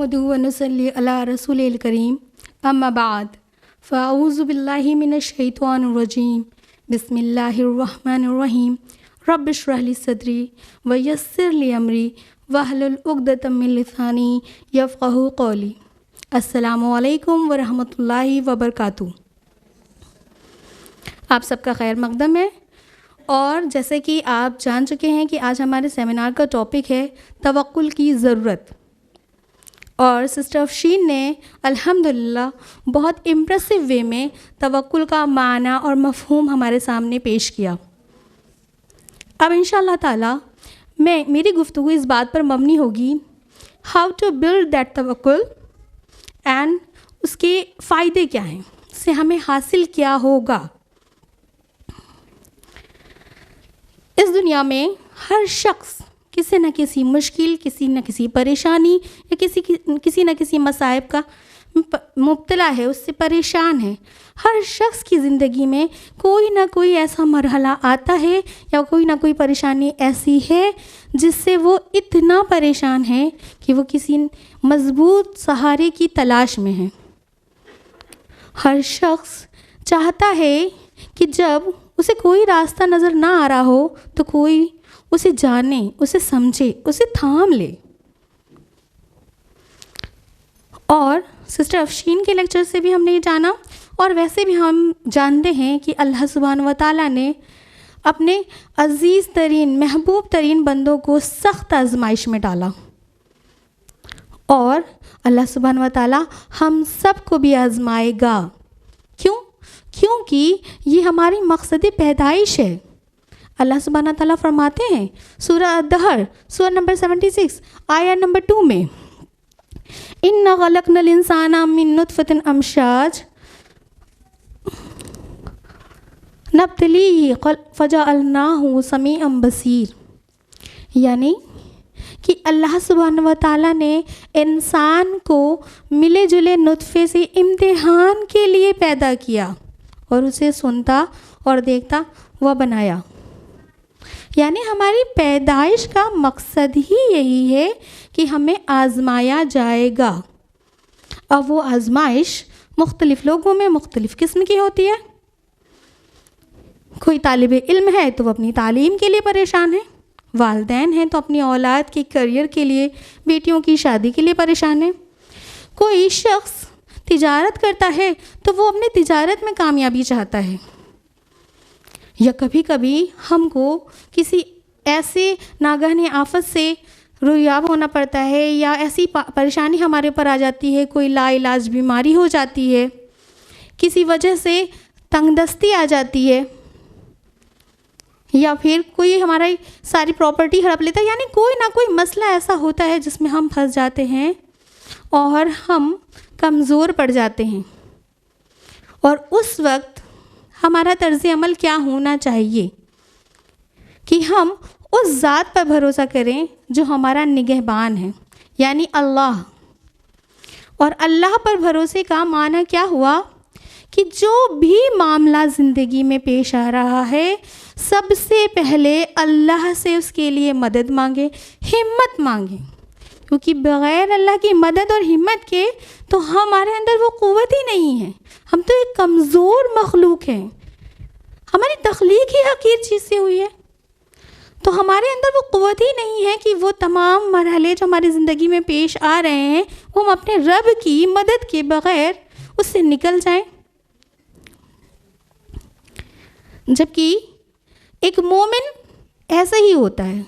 نحمدہ ونصلی علی رسولہ کریم اما بعد فاعوذ باللہ من الشیطان الرجیم بسم اللہ الرحمن الرحیم رب اشرح لی صدری ویسر لی امری واحلل عقدۃ من لسانی یفقہوا قولی۔ السلام علیکم ورحمۃ اللہ وبرکاتہ۔ آپ سب کا خیر مقدم ہے، اور جیسے کہ آپ جان چکے ہیں کہ آج ہمارے سیمینار کا ٹاپک ہے توکل کی ضرورت، اور سسٹر افشین نے الحمدللہ بہت امپریسو وے میں توکل کا معنی اور مفہوم ہمارے سامنے پیش کیا۔ اب انشاءاللہ تعالی میری گفتگو اس بات پر مبنی ہوگی ہاؤ ٹو بلڈ دیٹ توکل اینڈ اس کے فائدے کیا ہیں، اس سے ہمیں حاصل کیا ہوگا۔ اس دنیا میں ہر شخص کسی نہ کسی مشکل، کسی نہ کسی پریشانی یا کسی نہ کسی مصائب کا مبتلا ہے، اس سے پریشان ہے۔ ہر شخص کی زندگی میں کوئی نہ کوئی ایسا مرحلہ آتا ہے یا کوئی نہ کوئی پریشانی ایسی ہے جس سے وہ اتنا پریشان ہے کہ وہ کسی مضبوط سہارے کی تلاش میں ہے۔ ہر شخص چاہتا ہے کہ جب اسے کوئی راستہ نظر نہ آ رہا ہو تو کوئی اسے جانے، اسے سمجھے، اسے تھام لے۔ اور سسٹر افشین کے لیکچر سے بھی ہم نے یہ جانا، اور ویسے بھی ہم جانتے ہیں کہ اللہ سبحانہ و تعالیٰ نے اپنے عزیز ترین، محبوب ترین بندوں کو سخت آزمائش میں ڈالا، اور اللہ سبحانہ و تعالیٰ ہم سب کو بھی آزمائے گا۔ کیونکہ یہ ہماری مقصد پیدائش ہے۔ اللہ سبحانہ تعالیٰ فرماتے ہیں سورہ الدہر، سورہ نمبر 76 آیہ نمبر 2 میں، اِنَّا خَلَقْنَا الْإِنسَانَ مِن نُطْفَةٍ أَمْشَاجٍ نَبْتَلِيهِ فَجَعَلْنَاهُ سَمِيعًا بَصِيرًا، یعنی کہ اللہ سبحانہ و تعالیٰ نے انسان کو ملے جلے نطفے سے امتحان کے لیے پیدا کیا اور اسے سنتا اور دیکھتا وہ بنایا۔ یعنی ہماری پیدائش کا مقصد ہی یہی ہے کہ ہمیں آزمایا جائے گا۔ اب وہ آزمائش مختلف لوگوں میں مختلف قسم کی ہوتی ہے۔ کوئی طالب علم ہے تو وہ اپنی تعلیم کے لیے پریشان ہے، والدین ہیں تو اپنی اولاد کے کریئر کے لیے، بیٹیوں کی شادی کے لیے پریشان ہے، کوئی شخص تجارت کرتا ہے تو وہ اپنے تجارت میں کامیابی چاہتا ہے، یا کبھی کبھی ہم کو کسی ایسے ناگہانی آفت سے رویاب ہونا پڑتا ہے، یا ایسی پریشانی ہمارے اوپر آ جاتی ہے، کوئی لا علاج بیماری ہو جاتی ہے، کسی وجہ سے تنگ دستی آ جاتی ہے، یا پھر کوئی ہماری ساری پراپرٹی ہڑپ لیتا ہے۔ یعنی کوئی نہ کوئی مسئلہ ایسا ہوتا ہے جس میں ہم پھنس جاتے ہیں اور ہم کمزور پڑ جاتے ہیں، اور اس وقت ہمارا طرز عمل کیا ہونا چاہیے کہ ہم اس ذات پر بھروسہ کریں جو ہمارا نگہبان ہے، یعنی اللہ۔ اور اللہ پر بھروسے کا معنی کیا ہوا کہ جو بھی معاملہ زندگی میں پیش آ رہا ہے سب سے پہلے اللہ سے اس کے لیے مدد مانگے، ہمت مانگے، کیونکہ بغیر اللہ کی مدد اور ہمت کے تو ہمارے اندر وہ قوت ہی نہیں ہے۔ ہم تو ایک کمزور مخلوق ہیں، ہماری تخلیق ہی حقیر چیز سے ہوئی ہے، تو ہمارے اندر وہ قوت ہی نہیں ہے کہ وہ تمام مرحلے جو ہماری زندگی میں پیش آ رہے ہیں وہ ہم اپنے رب کی مدد کے بغیر اس سے نکل جائیں۔ جبکہ ایک مومن ایسا ہی ہوتا ہے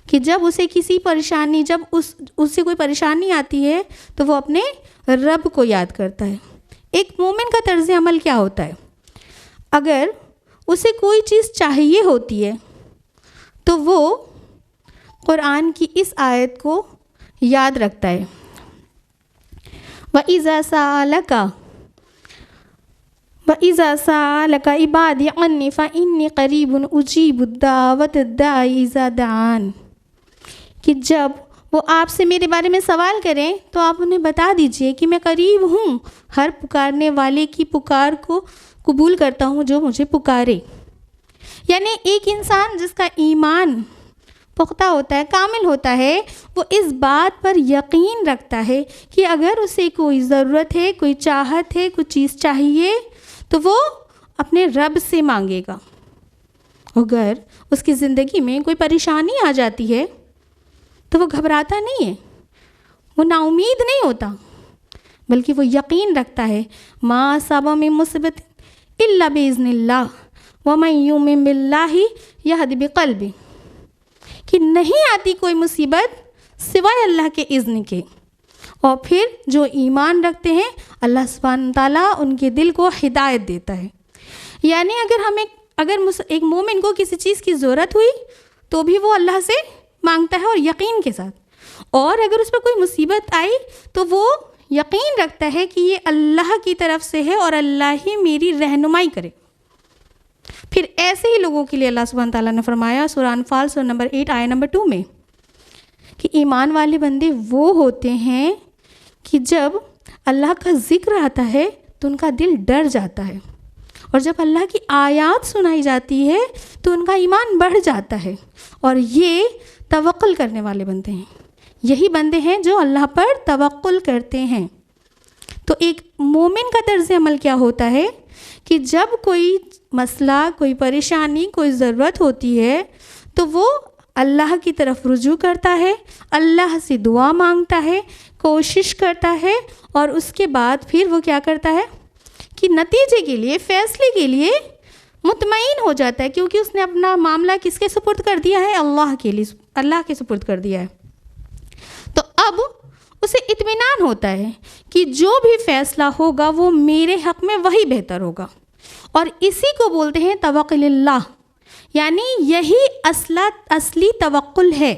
کہ جب اسے کسی پریشانی، جب اس سے کوئی پریشانی آتی ہے تو وہ اپنے رب کو یاد کرتا ہے۔ ایک مومن کا طرز عمل کیا ہوتا ہے؟ اگر اسے کوئی چیز چاہیے ہوتی ہے تو وہ قرآن کی اس آیت کو یاد رکھتا ہے، وَإِذَا سَأَلَكَ عِبَادِي عَنِّي فَإِنِّي قَرِيبٌ أُجِيبُ الدَّاعَوَةَ الدَّاعِ إِذَا دَعَانِ، کہ جب وہ آپ سے میرے بارے میں سوال کریں تو آپ انہیں بتا دیجئے کہ میں قریب ہوں، ہر پکارنے والے کی پکار کو قبول کرتا ہوں جو مجھے پکارے۔ یعنی ایک انسان جس کا ایمان پختہ ہوتا ہے، کامل ہوتا ہے، وہ اس بات پر یقین رکھتا ہے کہ اگر اسے کوئی ضرورت ہے، کوئی چاہت ہے، کوئی چیز چاہیے تو وہ اپنے رب سے مانگے گا۔ اگر اس کی زندگی میں کوئی پریشانی آ جاتی ہے تو وہ گھبراتا نہیں ہے، وہ نا امید نہیں ہوتا، بلکہ وہ یقین رکھتا ہے ما اصاب من مصیبت الا باذن اللہ ومن یؤمن باللہ یہد بقلبہ، کہ نہیں آتی کوئی مصیبت سوائے اللہ کے اذن کے، اور پھر جو ایمان رکھتے ہیں اللہ سبحانہ تعالیٰ ان کے دل کو ہدایت دیتا ہے۔ یعنی اگر ایک مومن کو کسی چیز کی ضرورت ہوئی تو بھی وہ اللہ سے مانگتا ہے اور یقین کے ساتھ، اور اگر اس پر کوئی مصیبت آئی تو وہ یقین رکھتا ہے کہ یہ اللہ کی طرف سے ہے اور اللہ ہی میری رہنمائی کرے۔ پھر ایسے ہی لوگوں کے لیے اللہ سبحانہ تعالیٰ نے فرمایا سورہ انفال سورہ نمبر 8 آیہ نمبر 2 میں کہ ایمان والے بندے وہ ہوتے ہیں کہ جب اللہ کا ذکر آتا ہے تو ان کا دل ڈر جاتا ہے، اور جب اللہ کی آیات سنائی جاتی ہے تو ان کا ایمان بڑھ جاتا ہے، اور یہ توکل کرنے والے بندے ہیں، یہی بندے ہیں جو اللہ پر توکل کرتے ہیں۔ تو ایک مومن کا طرز عمل کیا ہوتا ہے کہ جب کوئی مسئلہ، کوئی پریشانی، کوئی ضرورت ہوتی ہے تو وہ اللہ کی طرف رجوع کرتا ہے، اللہ سے دعا مانگتا ہے، کوشش کرتا ہے، اور اس کے بعد پھر وہ کیا کرتا ہے کہ نتیجے کے لیے، فیصلے کے لیے مطمئن ہو جاتا ہے، کیونکہ اس نے اپنا معاملہ کس کے سپرد کر دیا ہے؟ اللہ کے سپرد کر دیا ہے۔ تو اب اسے اطمینان ہوتا ہے کہ جو بھی فیصلہ ہوگا وہ میرے حق میں وہی بہتر ہوگا، اور اسی کو بولتے ہیں توکل اللہ، یعنی یہی اصلی توکل ہے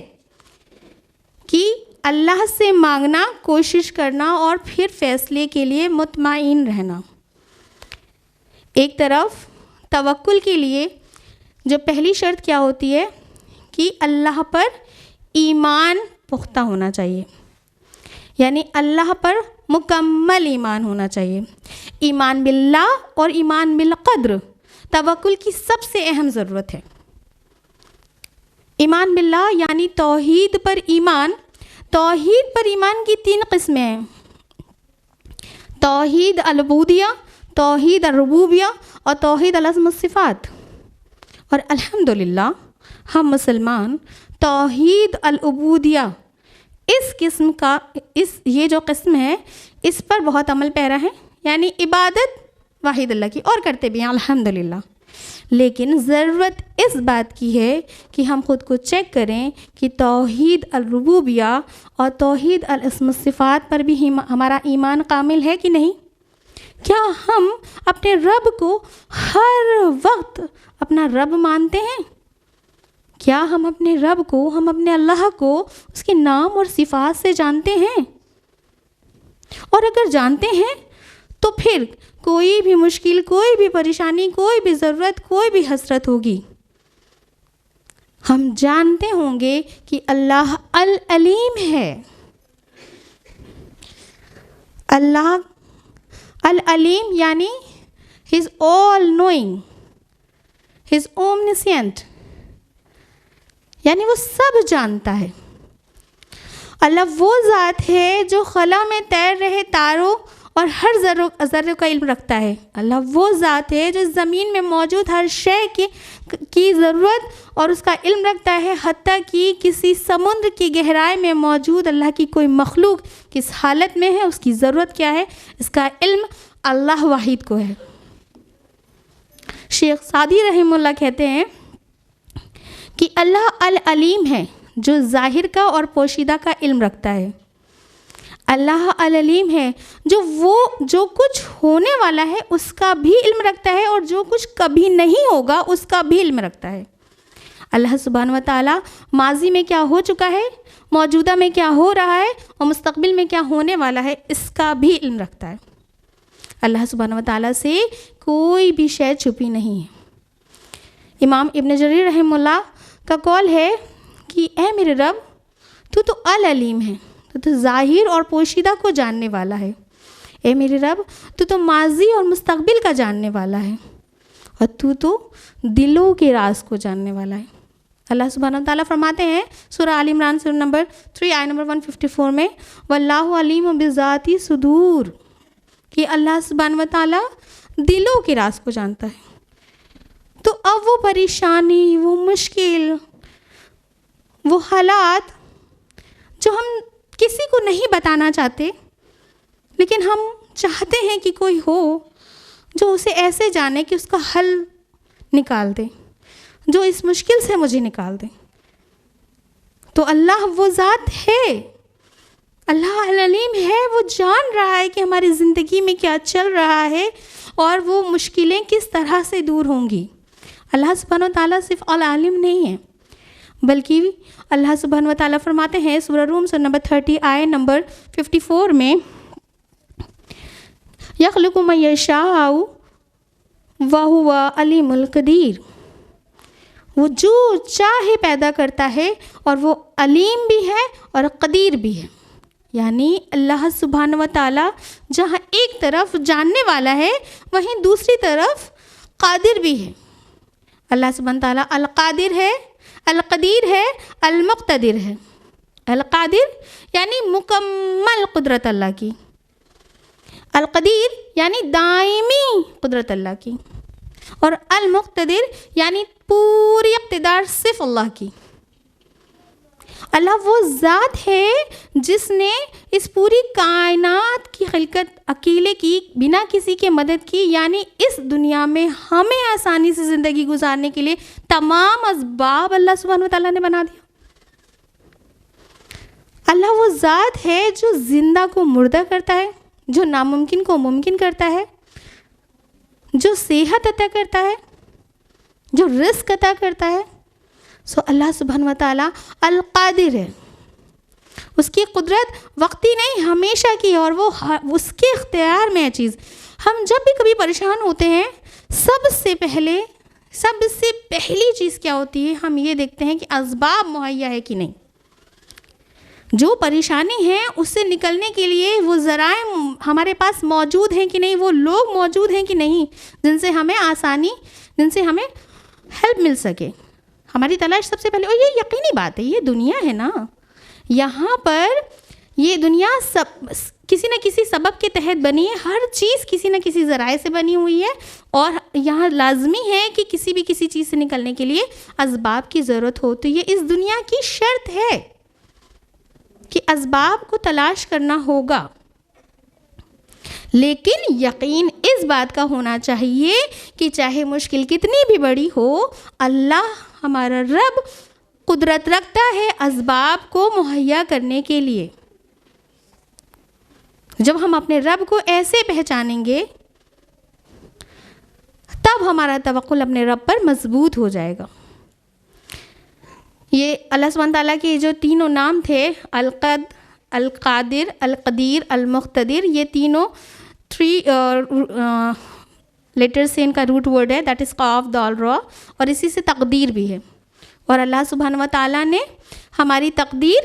کہ اللہ سے مانگنا، کوشش کرنا، اور پھر فیصلے کے لیے مطمئن رہنا۔ ایک طرف توکل کے لیے جو پہلی شرط کیا ہوتی ہے کہ اللہ پر ایمان پختہ ہونا چاہیے، یعنی اللہ پر مکمل ایمان ہونا چاہیے۔ ایمان باللہ اور ایمان بالقدر توکل کی سب سے اہم ضرورت ہے۔ ایمان باللہ یعنی توحید پر ایمان۔ توحید پر ایمان کی 3 قسمیں ہیں: توحید العبودیہ، توحید الربوبیہ اور توحید الاسماء والصفات۔ اور الحمدللہ ہم مسلمان توحید العبودیہ یہ جو قسم ہے اس پر بہت عمل پیرا ہے، یعنی عبادت واحد اللہ کی، اور کرتے بھی ہیں الحمدللہ۔ لیکن ضرورت اس بات کی ہے کہ ہم خود کو چیک کریں کہ توحید الربوبیہ اور توحید الاسماء والصفات پر بھی ہمارا ایمان کامل ہے کہ نہیں؟ کیا ہم اپنے رب کو ہر وقت اپنا رب مانتے ہیں؟ کیا ہم اپنے رب کو، ہم اپنے اللہ کو اس کے نام اور صفات سے جانتے ہیں؟ اور اگر جانتے ہیں تو پھر کوئی بھی مشکل، کوئی بھی پریشانی، کوئی بھی ضرورت، کوئی بھی حسرت ہوگی، ہم جانتے ہوں گے کہ اللہ العلیم ہے۔ اللہ العلیم یعنی He is all knowing, He is omniscient، یعنی وہ سب جانتا ہے۔ اللہ وہ ذات ہے جو خلا میں تیر رہے تاروں اور ہر ذرے کا علم رکھتا ہے۔ اللہ وہ ذات ہے جو زمین میں موجود ہر شے کی ضرورت اور اس کا علم رکھتا ہے، حتیٰ کہ کسی سمندر کی گہرائی میں موجود اللہ کی کوئی مخلوق کس حالت میں ہے، اس کی ضرورت کیا ہے، اس کا علم اللہ واحد کو ہے۔ شیخ سعدی رحمہ اللہ کہتے ہیں کہ اللہ العلیم ہے جو ظاہر کا اور پوشیدہ کا علم رکھتا ہے۔ اللہ العلیم ہے جو کچھ ہونے والا ہے اس کا بھی علم رکھتا ہے، اور جو کچھ کبھی نہیں ہوگا اس کا بھی علم رکھتا ہے۔ اللہ سبحانہ و تعالیٰ ماضی میں کیا ہو چکا ہے، موجودہ میں کیا ہو رہا ہے، اور مستقبل میں کیا ہونے والا ہے، اس کا بھی علم رکھتا ہے۔ اللہ سبحانہ و تعالیٰ سے کوئی بھی شے چھپی نہیں ہے۔ امام ابن جریر رحمہ اللہ کا قول ہے کہ اے میرے رب، تو العلیم ہے، تو ظاہر اور پوشیدہ کو جاننے والا ہے۔ اے میرے رب، تو ماضی اور مستقبل کا جاننے والا ہے، اور تو دلوں کے راز کو جاننے والا ہے۔ اللہ سبحانہ و تعالیٰ فرماتے ہیں سورہ آل عمران سورہ نمبر 3 آیت نمبر 154 میں واللہ علیم بذات صدور، کہ اللہ سبحانہ و تعالیٰ دلوں کے راز کو جانتا ہے۔ تو اب وہ پریشانی، وہ مشکل، وہ حالات جو ہم کسی کو نہیں بتانا چاہتے لیکن ہم چاہتے ہیں کہ کوئی ہو جو اسے ایسے جانے کہ اس کا حل نکال دے، جو اس مشکل سے مجھے نکال دے، تو اللہ وہ ذات ہے، اللہ العلیم ہے، وہ جان رہا ہے کہ ہماری زندگی میں کیا چل رہا ہے اور وہ مشکلیں کس طرح سے دور ہوں گی۔ اللہ سبحانہ و تعالیٰ صرف العالم نہیں ہے بلکہ اللہ سبحانہ و تعالیٰ فرماتے ہیں سورہ روم سورہ نمبر 30 آیت نمبر 54 میں یخلق من یشاء وہو علیم القدیر، وہ جو چاہے پیدا کرتا ہے اور وہ علیم بھی ہے اور قدیر بھی ہے۔ یعنی اللہ سبحانہ و تعالیٰ جہاں ایک طرف جاننے والا ہے وہیں دوسری طرف قادر بھی ہے۔ اللہ سبحانہ و تعالیٰ القادر ہے، القدیر ہے، المقتدر ہے۔ القادر یعنی مکمل قدرت اللہ کی، القدیر یعنی دائمی قدرت اللہ کی، اور المقتدر یعنی پوری اقتدار صرف اللہ کی۔ اللہ وہ ذات ہے جس نے اس پوری کائنات کی خلقت اکیلے کی، بنا کسی کے مدد کی، یعنی اس دنیا میں ہمیں آسانی سے زندگی گزارنے کے لیے تمام اسباب اللہ سبحانہ و تعالیٰ نے بنا دیا۔ اللہ وہ ذات ہے جو زندہ کو مردہ کرتا ہے، جو ناممکن کو ممکن کرتا ہے، جو صحت عطا کرتا ہے، جو رزق عطا کرتا ہے۔ سو اللہ سبحانہ و تعالیٰ القادر ہے، اس کی قدرت وقتی نہیں ہمیشہ کی، اور وہ اس کے اختیار میں ہے چیز۔ ہم جب بھی کبھی پریشان ہوتے ہیں سب سے پہلی چیز کیا ہوتی ہے؟ ہم یہ دیکھتے ہیں کہ اسباب مہیا ہے کہ نہیں، جو پریشانی ہے اس سے نکلنے کے لیے وہ ذرائع ہمارے پاس موجود ہیں کہ نہیں، وہ لوگ موجود ہیں کہ نہیں جن سے ہمیں آسانی، جن سے ہمیں ہیلپ مل سکے۔ ہماری تلاش سب سے پہلے، اور یہ یقینی بات ہے، یہ دنیا ہے نا، یہاں پر یہ دنیا کسی نہ کسی سبب کے تحت بنی ہے، ہر چیز کسی نہ کسی ذرائع سے بنی ہوئی ہے، اور یہاں لازمی ہے کہ کسی چیز سے نکلنے کے لیے اسباب کی ضرورت ہو۔ تو یہ اس دنیا کی شرط ہے کہ اسباب کو تلاش کرنا ہوگا، لیکن یقین اس بات کا ہونا چاہیے کہ چاہے مشکل کتنی بھی بڑی ہو، اللہ ہمارا رب قدرت رکھتا ہے اسباب کو مہیا کرنے کے لیے۔ جب ہم اپنے رب کو ایسے پہچانیں گے تب ہمارا توکل اپنے رب پر مضبوط ہو جائے گا۔ یہ اللہ سبحانہ تعالیٰ کے جو تینوں نام تھے، القادر، القدیر، المقتدر، یہ تینوں 3 لیٹر سے ان کا روٹ ورڈ ہے، دیٹ از قاف دال را، اور اسی سے تقدیر بھی ہے۔ اور اللہ سبحانہ و تعالیٰ نے ہماری تقدیر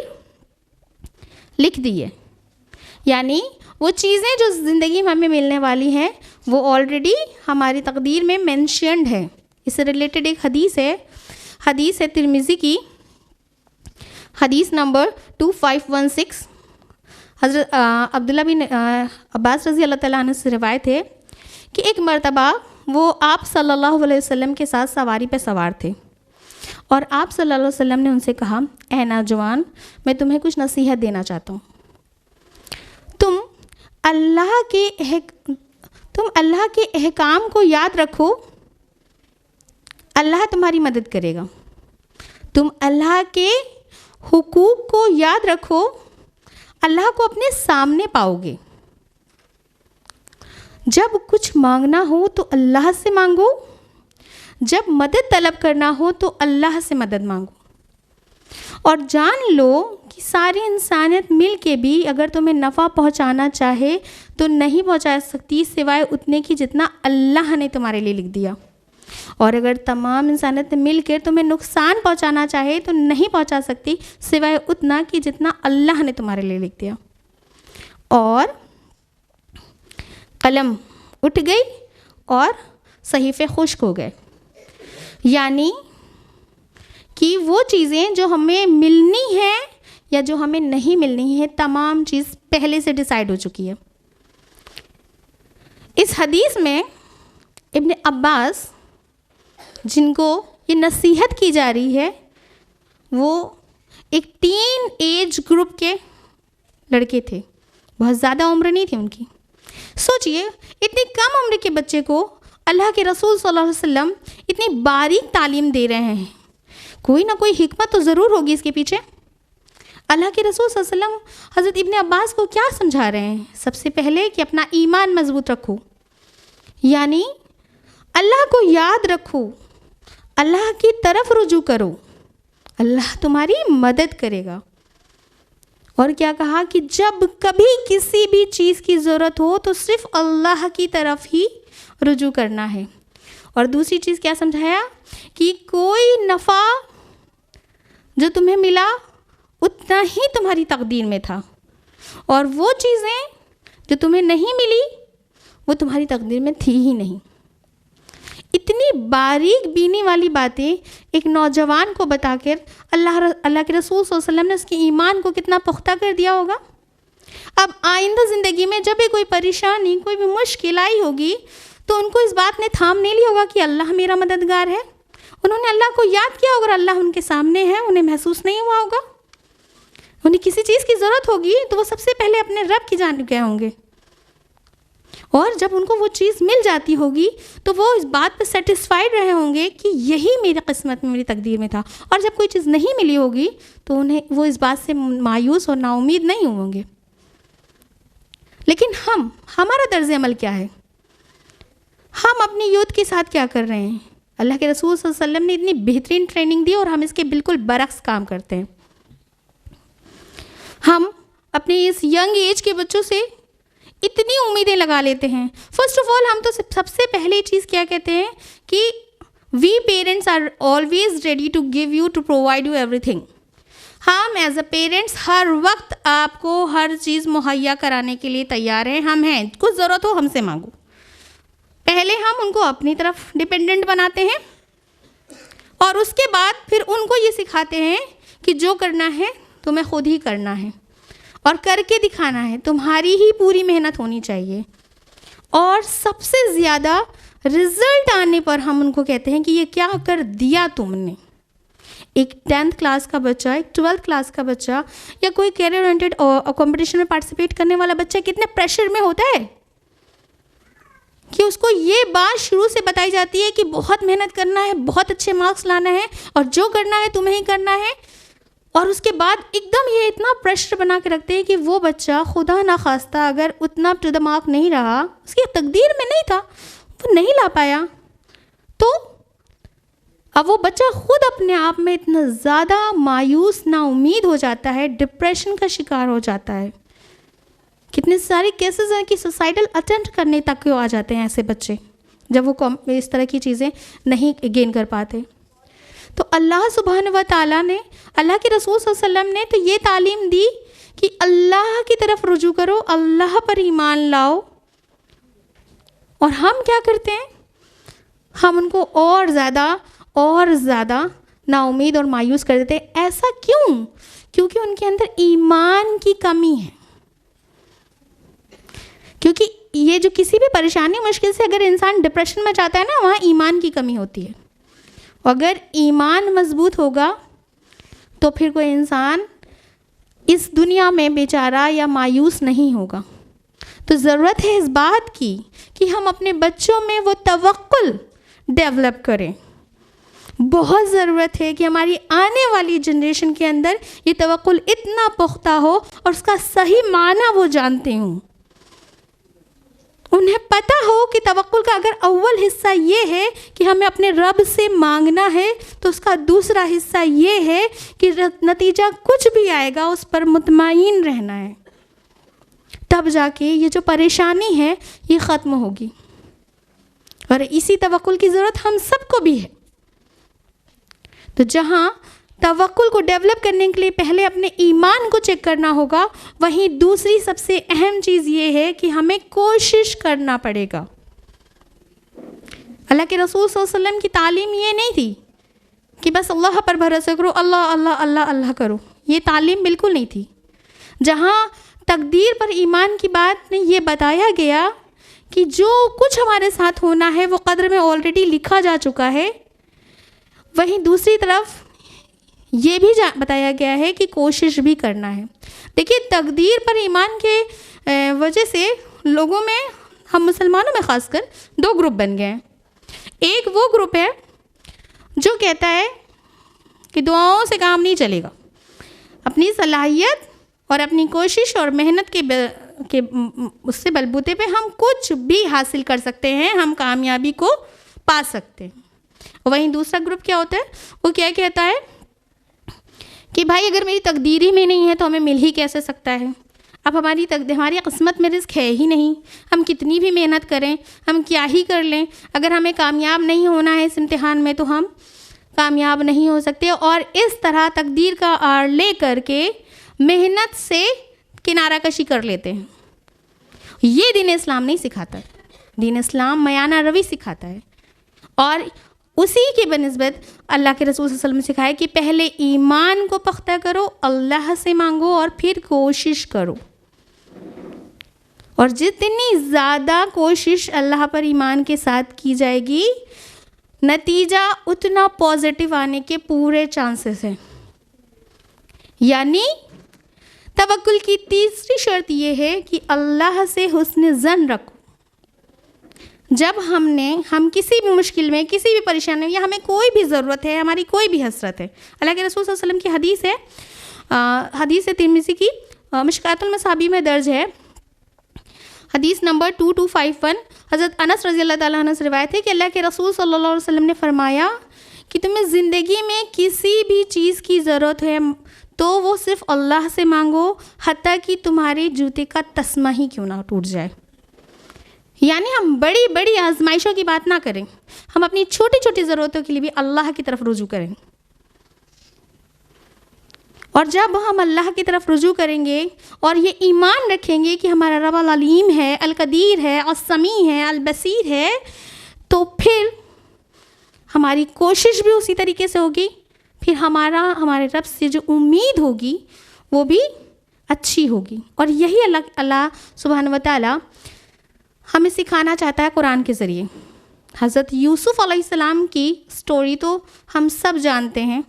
لکھ دی ہے، یعنی وہ چیزیں جو زندگی میں ہمیں ملنے والی ہیں وہ آلریڈی ہماری تقدیر میں مینشنڈ ہے۔ اس سے ریلیٹڈ ایک حدیث ہے ترمذی کی، حدیث نمبر 2516، حضرت عبداللہ بن عباس رضی اللہ تعالیٰ عنہ سے روایت ہے کہ ایک مرتبہ وہ آپ صلی اللہ علیہ وسلم کے ساتھ سواری پہ سوار تھے، اور آپ صلی اللہ علیہ وسلم نے ان سے کہا، اے نوجوان، میں تمہیں کچھ نصیحت دینا چاہتا ہوں۔ تم اللہ کے احکام کو یاد رکھو، اللہ تمہاری مدد کرے گا۔ تم اللہ کے حقوق کو یاد رکھو، اللہ کو اپنے سامنے پاؤ گے۔ جب کچھ مانگنا ہو تو اللہ سے مانگو، جب مدد طلب کرنا ہو تو اللہ سے مدد مانگو، اور جان لو کہ ساری انسانیت مل کے بھی اگر تمہیں نفع پہنچانا چاہے تو نہیں پہنچا سکتی سوائے اتنے کی جتنا اللہ نے تمہارے لیے لکھ دیا، اور اگر تمام انسانیت مل کر تمہیں نقصان پہنچانا چاہے تو نہیں پہنچا سکتی سوائے اتنا کہ جتنا اللہ نے تمہارے لیے لکھ دیا۔ اور قلم اٹھ گئی اور صحیفے خشک ہو گئے، یعنی کہ وہ چیزیں جو ہمیں ملنی ہیں یا جو ہمیں نہیں ملنی ہے، تمام چیز پہلے سے ڈیسائیڈ ہو چکی ہے۔ اس حدیث میں ابن عباس جن کو یہ نصیحت کی جا رہی ہے، وہ ایک ٹین ایج گروپ کے لڑکے تھے، بہت زیادہ عمر نہیں تھی ان کی۔ سوچئے اتنی کم عمر کے بچے کو اللہ کے رسول صلی اللہ علیہ وسلم اتنی باریک تعلیم دے رہے ہیں، کوئی نہ کوئی حکمت تو ضرور ہوگی اس کے پیچھے۔ اللہ کے رسول صلی اللہ علیہ وسلم حضرت ابن عباس کو کیا سمجھا رہے ہیں؟ سب سے پہلے کہ اپنا ایمان مضبوط رکھو، یعنی اللہ کو یاد رکھو، اللہ کی طرف رجوع کرو، اللہ تمہاری مدد کرے گا۔ اور کیا کہا کہ جب کبھی کسی بھی چیز کی ضرورت ہو تو صرف اللہ کی طرف ہی رجوع کرنا ہے۔ اور دوسری چیز کیا سمجھایا کہ کوئی نفع جو تمہیں ملا اتنا ہی تمہاری تقدیر میں تھا، اور وہ چیزیں جو تمہیں نہیں ملی وہ تمہاری تقدیر میں تھی ہی نہیں۔ اتنی باریک بینی والی باتیں ایک نوجوان کو بتا کر اللہ کے رسول صلی اللہ علیہ وسلم نے اس کے ایمان کو کتنا پختہ کر دیا ہوگا۔ اب آئندہ زندگی میں جب بھی کوئی پریشانی، کوئی بھی مشکل آئی ہوگی تو ان کو اس بات نے تھام نہیں لیا ہوگا کہ اللہ میرا مددگار ہے۔ انہوں نے اللہ کو یاد کیا ہوگا، اللہ ان کے سامنے ہے، انہیں محسوس نہیں ہوا ہوگا۔ انہیں کسی چیز کی ضرورت ہوگی تو وہ سب سے پہلے اپنے رب کی جانب گئے ہوں گے، اور جب ان کو وہ چیز مل جاتی ہوگی تو وہ اس بات پہ سیٹسفائیڈ رہے ہوں گے کہ یہی میری قسمت میں، میری تقدیر میں تھا۔ اور جب کوئی چیز نہیں ملی ہوگی تو انہیں وہ اس بات سے مایوس اور نا امید نہیں ہوں گے۔ لیکن ہمارا طرز عمل کیا ہے؟ ہم اپنی یوتھ کے ساتھ کیا کر رہے ہیں؟ اللہ کے رسول صلی اللہ علیہ وسلم نے اتنی بہترین ٹریننگ دی اور ہم اس کے بالکل برعکس کام کرتے ہیں۔ ہم اپنے اس ینگ ایج کے بچوں سے اتنی امیدیں لگا لیتے ہیں۔ فرسٹ آف آل ہم تو سب سے پہلی چیز کیا کہتے ہیں کہ we parents are always ready to give you to provide you ایوری تھنگ۔ ہم ایز اے پیرنٹس ہر وقت آپ کو ہر چیز مہیا کرانے کے لیے تیار ہیں، ہم ہیں، کچھ ضرورت ہو ہم سے مانگو۔ پہلے ہم ان کو اپنی طرف ڈیپینڈنٹ بناتے ہیں اور اس کے بعد پھر ان کو یہ سکھاتے ہیں کہ جو کرنا ہے تمہیں خود ہی کرنا ہے اور کر کے دکھانا ہے، تمہاری ہی پوری محنت ہونی چاہیے۔ اور سب سے زیادہ رزلٹ آنے پر ہم ان کو کہتے ہیں کہ یہ کیا کر دیا تم نے۔ ایک 10th کلاس کا بچہ، ایک 12th کلاس کا بچہ یا کوئی کیریئر اورینٹڈ کمپٹیشن میں پارٹیسپیٹ کرنے والا بچہ کتنے پریشر میں ہوتا ہے کہ اس کو یہ بات شروع سے بتائی جاتی ہے کہ بہت محنت کرنا ہے، بہت اچھے مارکس لانا ہے اور جو کرنا ہے تمہیں ہی کرنا ہے۔ اور اس کے بعد ایک دم یہ اتنا پریشر بنا کے رکھتے ہیں کہ وہ بچہ خدا نخواستہ اگر اتنا ٹو دا مارک نہیں رہا، اس کی تقدیر میں نہیں تھا، وہ نہیں لا پایا، تو اب وہ بچہ خود اپنے آپ میں اتنا زیادہ مایوس نا امید ہو جاتا ہے، ڈپریشن کا شکار ہو جاتا ہے۔ کتنے سارے کیسز ہیں کہ سوسائڈل اٹیمپٹ کرنے تک آ جاتے ہیں ایسے بچے جب وہ اس طرح کی چیزیں نہیں گین کر پاتے۔ تو اللہ سبحانہ و تعالیٰ نے، اللہ کے رسول صلی اللہ علیہ وسلم نے تو یہ تعلیم دی کہ اللہ کی طرف رجوع کرو، اللہ پر ایمان لاؤ۔ اور ہم کیا کرتے ہیں؟ ہم ان کو اور زیادہ نا امید اور مایوس کر دیتے ہیں۔ ایسا کیوں؟ کیونکہ ان کے اندر ایمان کی کمی ہے۔ کیونکہ یہ جو کسی بھی پریشانی مشکل سے اگر انسان ڈپریشن میں جاتا ہے نا، وہاں ایمان کی کمی ہوتی ہے۔ اگر ایمان مضبوط ہوگا تو پھر کوئی انسان اس دنیا میں بیچارہ یا مایوس نہیں ہوگا۔ تو ضرورت ہے اس بات کی کہ ہم اپنے بچوں میں وہ توکل ڈیولپ کریں۔ بہت ضرورت ہے کہ ہماری آنے والی جنریشن کے اندر یہ توکل اتنا پختہ ہو اور اس کا صحیح معنی وہ جانتے ہوں، انہیں پتہ ہو کہ توکل کا اگر اول حصہ یہ ہے کہ ہمیں اپنے رب سے مانگنا ہے تو اس کا دوسرا حصہ یہ ہے کہ نتیجہ کچھ بھی آئے گا اس پر مطمئن رہنا ہے، تب جا کے یہ جو پریشانی ہے یہ ختم ہوگی۔ اور اسی توکل کی ضرورت ہم سب کو بھی ہے۔ تو جہاں توکل کو ڈیولپ کرنے کے لیے پہلے اپنے ایمان کو چیک کرنا ہوگا، وہیں دوسری سب سے اہم چیز یہ ہے کہ ہمیں کوشش کرنا پڑے گا۔ اللہ کے رسول صلی اللہ علیہ وسلم کی تعلیم یہ نہیں تھی کہ بس اللہ پر بھروسہ کرو، اللہ اللہ اللہ اللہ کرو. یہ تعلیم بالکل نہیں تھی. جہاں تقدیر پر ایمان کی بات میں یہ بتایا گیا کہ جو کچھ ہمارے ساتھ ہونا ہے وہ قدر میں آلریڈی لکھا جا چکا ہے، وہیں دوسری طرف یہ بھی بتایا گیا ہے کہ کوشش بھی کرنا ہے. دیکھیے تقدیر پر ایمان کے وجہ سے لوگوں میں، ہم مسلمانوں میں خاص کر، دو گروپ بن گئے ہیں. ایک وہ گروپ ہے جو کہتا ہے کہ دعاؤں سے کام نہیں چلے گا، اپنی صلاحیت اور اپنی کوشش اور محنت کے اس سے بلبوتے پہ ہم کچھ بھی حاصل کر سکتے ہیں، ہم کامیابی کو پا سکتے ہیں. وہیں دوسرا گروپ کیا ہوتا ہے، وہ کیا کہتا ہے کہ بھائی اگر میری تقدیر ہی میں نہیں ہے تو ہمیں مل ہی کیسے سکتا ہے. اب ہماری قسمت میں رزق ہے ہی نہیں، ہم کتنی بھی محنت کریں، ہم کیا ہی کر لیں، اگر ہمیں کامیاب نہیں ہونا ہے اس امتحان میں تو ہم کامیاب نہیں ہو سکتے. اور اس طرح تقدیر کا آڑ لے کر کے محنت سے کنارہ کشی کر لیتے ہیں. یہ دین اسلام نہیں سکھاتا. دین اسلام میانہ روی سکھاتا ہے، اور اسی کے بنسبت اللہ کے رسول صلی اللہ علیہ وسلم نے سکھایا کہ پہلے ایمان کو پختہ کرو، اللہ سے مانگو اور پھر کوشش کرو. اور جتنی زیادہ کوشش اللہ پر ایمان کے ساتھ کی جائے گی، نتیجہ اتنا پازیٹیو آنے کے پورے چانسز ہیں. یعنی توکل کی تیسری شرط یہ ہے کہ اللہ سے حسن ظن رکھو. جب ہم کسی بھی مشکل میں، کسی بھی پریشانی میں، یا ہمیں کوئی بھی ضرورت ہے، ہماری کوئی بھی حسرت ہے، اللہ کے رسول صلی اللہ علیہ وسلم کی حدیث ہے، حدیث ترمذی کی مشکات المصابیح میں درج ہے، حدیث نمبر 2251. حضرت انس رضی اللہ تعالیٰ عنہ سے روایت ہے کہ اللہ کے رسول صلی اللہ علیہ وسلم نے فرمایا کہ تمہیں زندگی میں کسی بھی چیز کی ضرورت ہے تو وہ صرف اللہ سے مانگو، حتیٰ کہ تمہارے جوتے کا تسمہ ہی کیوں نہ ٹوٹ جائے. یعنی ہم بڑی بڑی آزمائشوں کی بات نہ کریں، ہم اپنی چھوٹی چھوٹی ضرورتوں کے لیے بھی اللہ کی طرف رجوع کریں. اور جب ہم اللہ کی طرف رجوع کریں گے اور یہ ایمان رکھیں گے کہ ہمارا رب العلیم ہے، القدیر ہے، السمیع ہے، البصیر ہے، تو پھر ہماری کوشش بھی اسی طریقے سے ہوگی، پھر ہمارے رب سے جو امید ہوگی وہ بھی اچھی ہوگی. اور یہی اللہ سبحانہ و تعالیٰ ہمیں سکھانا چاہتا ہے قرآن کے ذریعے. حضرت یوسف علیہ السلام کی سٹوری تو ہم سب جانتے ہیں،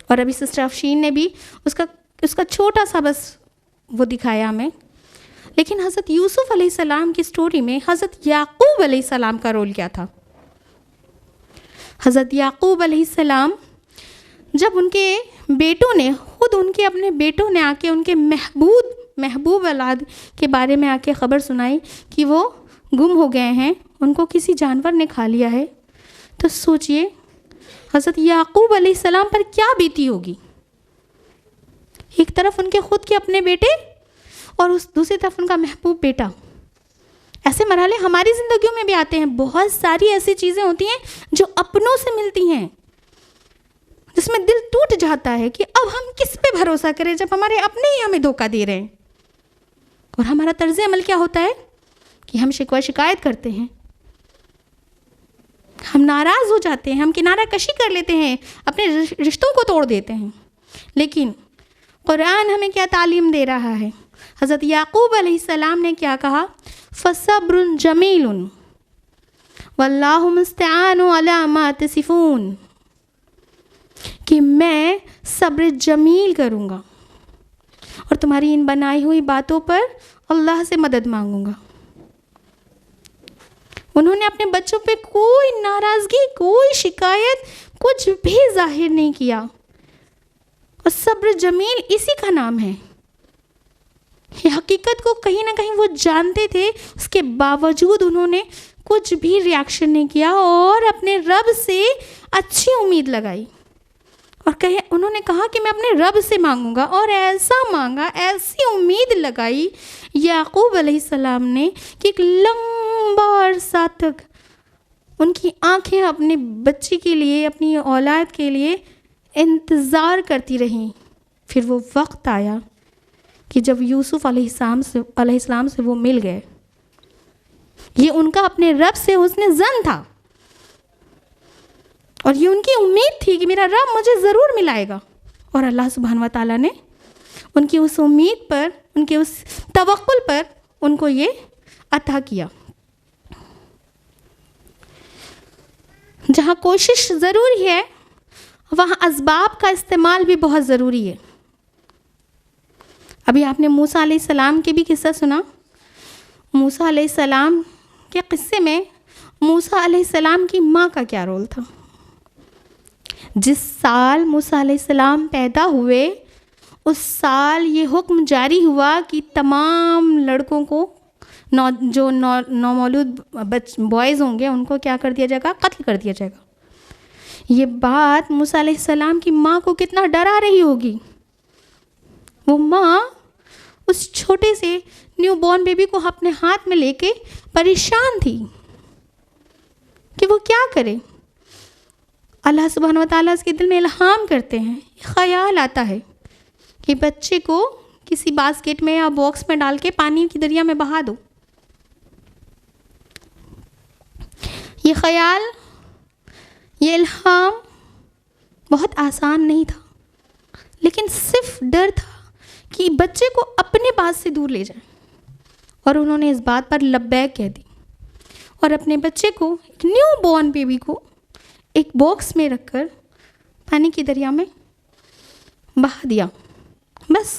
اور ابھی سسٹر افشین نے بھی اس کا چھوٹا سا بس وہ دکھایا ہمیں. لیکن حضرت یوسف علیہ السلام کی سٹوری میں حضرت یعقوب علیہ السلام کا رول کیا تھا؟ حضرت یعقوب علیہ السلام جب ان کے بیٹوں نے، خود ان کے اپنے بیٹوں نے آ کے ان کے محبوب اولاد کے بارے میں آ کے خبر سنائی کہ وہ گم ہو گئے ہیں، ان کو کسی جانور نے کھا لیا ہے، تو سوچئے حضرت یعقوب علیہ السلام پر کیا بیتی ہوگی. ایک طرف ان کے خود کے اپنے بیٹے اور دوسری طرف ان کا محبوب بیٹا. ایسے مرحلے ہماری زندگیوں میں بھی آتے ہیں. بہت ساری ایسی چیزیں ہوتی ہیں جو اپنوں سے ملتی ہیں، جس میں دل ٹوٹ جاتا ہے کہ اب ہم کس پہ بھروسہ کریں جب ہمارے اپنے ہی ہمیں دھوکہ دے رہے ہیں. اور ہمارا طرز عمل کیا ہوتا ہے کہ ہم شکوہ شکایت کرتے ہیں، ہم ناراض ہو جاتے ہیں، ہم کنارہ کشی کر لیتے ہیں، اپنے رشتوں کو توڑ دیتے ہیں. لیکن قرآن ہمیں کیا تعلیم دے رہا ہے؟ حضرت یعقوب علیہ السلام نے کیا کہا؟ فَصَبْرٌ جَمِيلٌ وَاللَّهُ مُسْتَعَانُ عَلَىٰ مَا تَصِفُونَ، کہ میں صبر جمیل کروں گا اور تمہاری ان بنائی ہوئی باتوں پر اللہ سے مدد مانگوں گا. انہوں نے اپنے بچوں پہ کوئی ناراضگی، کوئی شکایت، کچھ بھی ظاہر نہیں کیا. اور صبر جمیل اسی کا نام ہے. یہ حقیقت کو کہیں نہ کہیں وہ جانتے تھے، اس کے باوجود انہوں نے کچھ بھی ریاکشن نہیں کیا اور اپنے رب سے اچھی امید لگائی. اور انہوں نے کہا کہ میں اپنے رب سے مانگوں گا، اور ایسا مانگا، ایسی امید لگائی یعقوب علیہ السلام نے کہ ایک لمبا عرصہ تک ان کی آنکھیں اپنے بچے کے لیے، اپنی اولاد کے لیے انتظار کرتی رہیں. پھر وہ وقت آیا کہ جب یوسف علیہ السلام سے وہ مل گئے. یہ ان کا اپنے رب سے حسن ظن تھا. اور یہ ان کی امید تھی کہ میرا رب مجھے ضرور ملائے گا، اور اللہ سبحانہ و تعالیٰ نے ان کی اس امید پر، ان کے اس توکل پر ان کو یہ عطا کیا۔ جہاں کوشش ضروری ہے وہاں اسباب کا استعمال بھی بہت ضروری ہے۔ ابھی آپ نے موسیٰ علیہ السلام کے بھی قصہ سنا۔ موسیٰ علیہ السلام کے قصے میں موسیٰ علیہ السلام کی ماں کا کیا رول تھا؟ جس سال موسیٰ علیہ السلام پیدا ہوئے اس سال یہ حکم جاری ہوا کہ تمام لڑکوں کو جو نومولود بوائز ہوں گے ان کو کیا کر دیا جائے گا؟ قتل کر دیا جائے گا۔ یہ بات موسیٰ علیہ السلام کی ماں کو کتنا ڈرا رہی ہوگی۔ وہ ماں اس چھوٹے سے نیو بورن بیبی کو اپنے ہاتھ میں لے کے پریشان تھی کہ وہ کیا کرے۔ اللہ سبحانہ و تعالیٰ اس کے دل میں الہام کرتے ہیں، خیال آتا ہے کہ بچے کو کسی باسکٹ میں یا باکس میں ڈال کے پانی کی دریا میں بہا دو۔ یہ خیال، یہ الہام بہت آسان نہیں تھا، لیکن صرف ڈر تھا کہ بچے کو اپنے بات سے دور لے جائیں، اور انہوں نے اس بات پر لبیک کہہ دی اور اپنے بچے کو، ایک نیو بورن بیبی کو ایک باکس میں رکھ کر پانی کی دریا میں بہا دیا۔ بس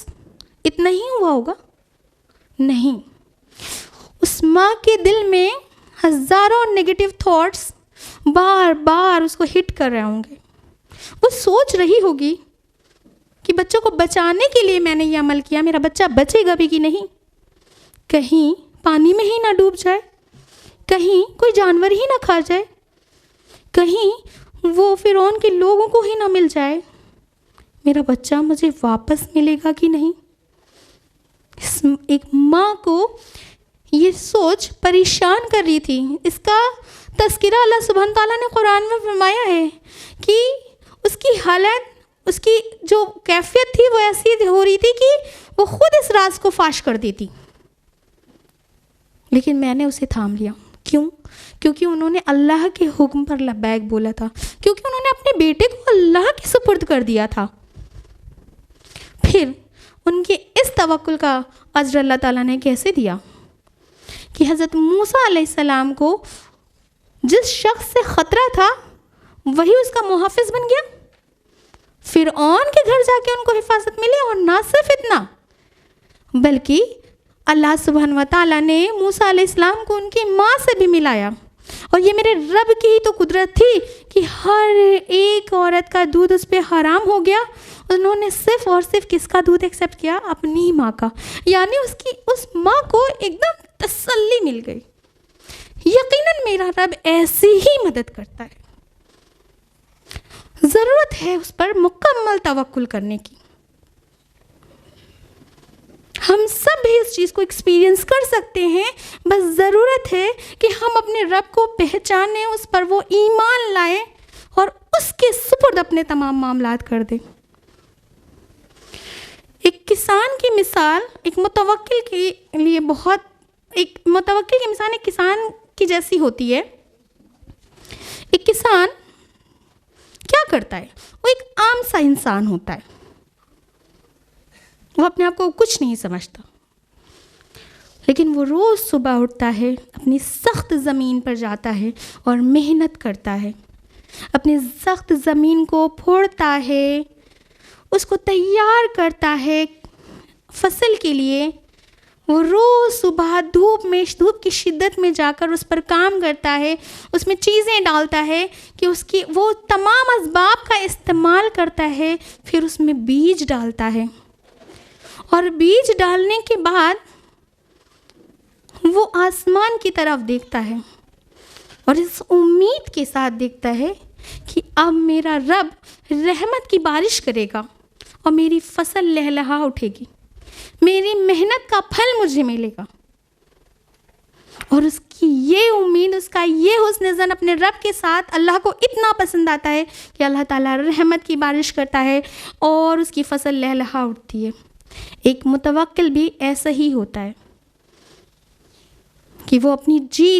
اتنا ہی ہوا ہوگا؟ نہیں، اس ماں کے دل میں ہزاروں نیگیٹو تھاٹس بار بار اس کو ہٹ کر رہے ہوں گے۔ وہ سوچ رہی ہوگی کہ بچوں کو بچانے کے لیے میں نے یہ عمل کیا، میرا بچہ بچے گا بھی کہ نہیں، کہیں پانی میں ہی نہ ڈوب جائے، کہیں کوئی جانور ہی نہ کھا جائے، کہیں وہ فرعون کے لوگوں کو ہی نہ مل جائے، میرا بچہ مجھے واپس ملے گا کہ نہیں۔ ایک ماں کو یہ سوچ پریشان کر رہی تھی۔ اس کا تذکرہ اللہ سبحانہ تعالیٰ نے قرآن میں فرمایا ہے کہ اس کی حالت، اس کی جو کیفیت تھی وہ ایسی ہو رہی تھی کہ وہ خود اس راز کو فاش کر دیتی، لیکن میں نے اسے تھام لیا۔ کیوں؟ کیونکہ انہوں نے اللہ کے حکم پر لبیک بولا تھا، کیونکہ انہوں نے اپنے بیٹے کو اللہ کے سپرد کر دیا تھا۔ پھر ان کے اس توکل کا اجر اللہ تعالیٰ نے کیسے دیا کہ حضرت موسیٰ علیہ السلام کو جس شخص سے خطرہ تھا وہی اس کا محافظ بن گیا۔ فرعون کے گھر جا کے ان کو حفاظت ملی، اور نہ صرف اتنا بلکہ اللہ سبحانہ و تعالیٰ نے موسیٰ علیہ السلام کو ان کی ماں سے بھی ملایا۔ اور یہ میرے رب کی ہی تو قدرت تھی کہ ہر ایک عورت کا دودھ اس پہ حرام ہو گیا، انہوں نے صرف اور صرف کس کا دودھ ایکسیپٹ کیا؟ اپنی ماں کا، یعنی اس ماں کو ایک دم تسلی مل گئی۔ یقیناً میرا رب ایسی ہی مدد کرتا ہے، ضرورت ہے اس پر مکمل توکل کرنے کی۔ ہم سب بھی اس چیز کو ایکسپیرینس کر سکتے ہیں، بس ضرورت ہے کہ ہم اپنے رب کو پہچانیں، اس پر وہ ایمان لائیں اور اس کے سپرد اپنے تمام معاملات کر دیں۔ ایک کسان کی مثال ایک متوکل کے لیے ایک متوکل کی مثال ایک کسان کی جیسی ہوتی ہے۔ ایک کسان کیا کرتا ہے؟ وہ ایک عام سا انسان ہوتا ہے، وہ اپنے آپ کو کچھ نہیں سمجھتا، لیکن وہ روز صبح اٹھتا ہے، اپنی سخت زمین پر جاتا ہے اور محنت کرتا ہے، اپنی سخت زمین کو پھوڑتا ہے، اس کو تیار کرتا ہے فصل کے لیے۔ وہ روز صبح دھوپ کی شدت میں جا کر اس پر کام کرتا ہے، اس میں چیزیں ڈالتا ہے کہ وہ تمام اسباب کا استعمال کرتا ہے، پھر اس میں بیج ڈالتا ہے، اور بیج ڈالنے کے بعد وہ آسمان کی طرف دیکھتا ہے اور اس امید کے ساتھ دیکھتا ہے کہ اب میرا رب رحمت کی بارش کرے گا اور میری فصل لہلہا اٹھے گی، میری محنت کا پھل مجھے ملے گا۔ اور اس کی یہ امید، اس کا یہ حسن ظن اپنے رب کے ساتھ اللہ کو اتنا پسند آتا ہے کہ اللہ تعالیٰ رحمت کی بارش کرتا ہے اور اس کی فصل لہلہا اٹھتی ہے۔ ایک متوکل بھی ایسا ہی ہوتا ہے کہ وہ اپنی جی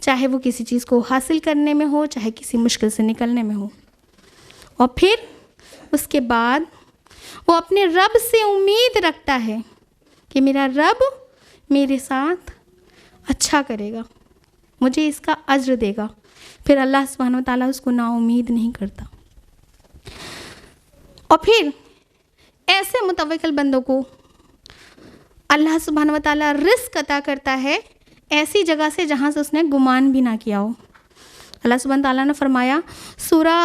چاہے وہ کسی چیز کو حاصل کرنے میں ہو، چاہے کسی مشکل سے نکلنے میں ہو، اور پھر اس کے بعد وہ اپنے رب سے امید رکھتا ہے کہ میرا رب میرے ساتھ اچھا کرے گا، مجھے اس کا اجر دے گا، پھر اللہ سبحانہ و تعالیٰ اس کو نا امید نہیں کرتا۔ اور پھر ایسے متوکل بندوں کو اللہ سبحانہ و تعالیٰ رزق عطا کرتا ہے ایسی جگہ سے جہاں سے اس نے گمان بھی نہ کیا ہو۔ اللہ سبحانہ و تعالیٰ نے فرمایا سورہ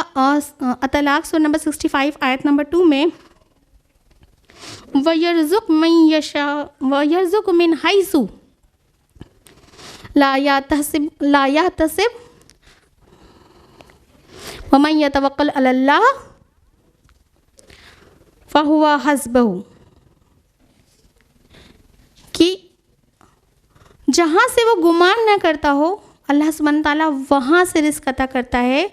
طلاق سورہ نمبر 65 آیت نمبر 2 میں وَيَرْزُقْ مَن يَشَاءُ وَيَرْزُقْ مِنْ حَيْثُ لَا يَحْتَسِبُ وَمَن يَتَوَكَّلْ عَلَى اللَّهِ فَهُوَ حَسْبُهُ، کہ جہاں سے وہ گمان نہ کرتا ہو اللہ سبحانہ تعالیٰ وہاں سے رزق عطا کرتا ہے